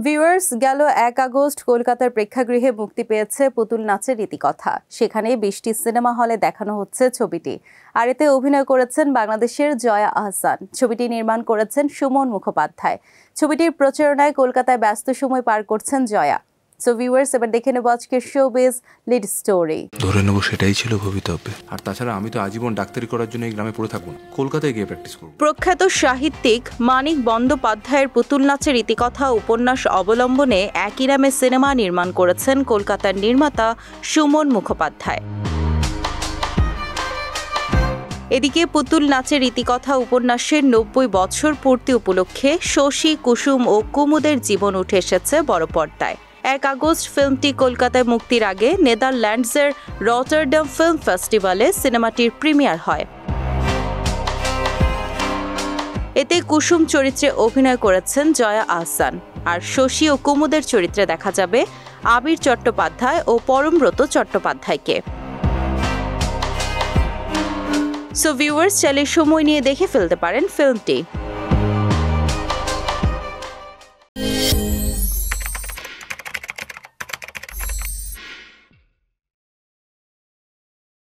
Viewers, গেল ১ August কলকাতার প্রেক্ষাগৃহে মুক্তি পেয়েছে পুতুল নাচের রীতিকথা। সেখানে ২০টি সিনেমা হলে দেখানো হচ্ছে ছবিটি। আর এতে অভিনয় করেছেন বাংলাদেশের জয়া আহসান। ছবিটি নির্মাণ করেছেন সুমন মুখোপাধ্যায়। ছবিটির প্রচারণায় কলকাতায় ব্যস্ত সময় পার করছেন জয়া। সো ভিউয়ার্স, এবার দেখে নেব আজকের শোবিজ লিড স্টোরি। ধরে নেব সেটাই ছিল ভবিতব্যে। আর তাছাড়া আমি তো আজীবন ডাক্তারি করার জন্য এই গ্রামে পড়ে থাকবো না, কলকাতায় গিয়ে প্র্যাকটিস করব। প্রখ্যাত সাহিত্যিক মানিক বন্দ্যোপাধ্যায়ের পুতুল নাচের রীতিকথা উপন্যাস অবলম্বনে একই নামে সিনেমা নির্মাণ করেছেন কলকাতার নির্মাতা সুমন মুখোপাধ্যায়। এদিকে পুতুল নাচের রীতিকথা উপন্যাসের ৯০ বছর পূর্তি উপলক্ষে শশী, কুসুম ও কুমুদের জীবন উঠে এসেছে বড় পর্দায়। ১ আগস্ট ফিল্মটি কলকাতায় মুক্তির আগে নেদারল্যান্ডসের রটারডাম ফিল্ম ফেস্টিভ্যালে সিনেমাটির প্রিমিয়ার হয়। এতে কুসুম চরিত্রে অভিনয় করেছেন জয়া আহসান, আর শশী ও কুমুদের চরিত্রে দেখা যাবে আবির চট্টোপাধ্যায় ও পরমব্রত চট্টোপাধ্যায়কে। সো ভিউয়ার্স, চাইলে সময় নিয়ে দেখে ফেলতে পারেন ফিল্মটি।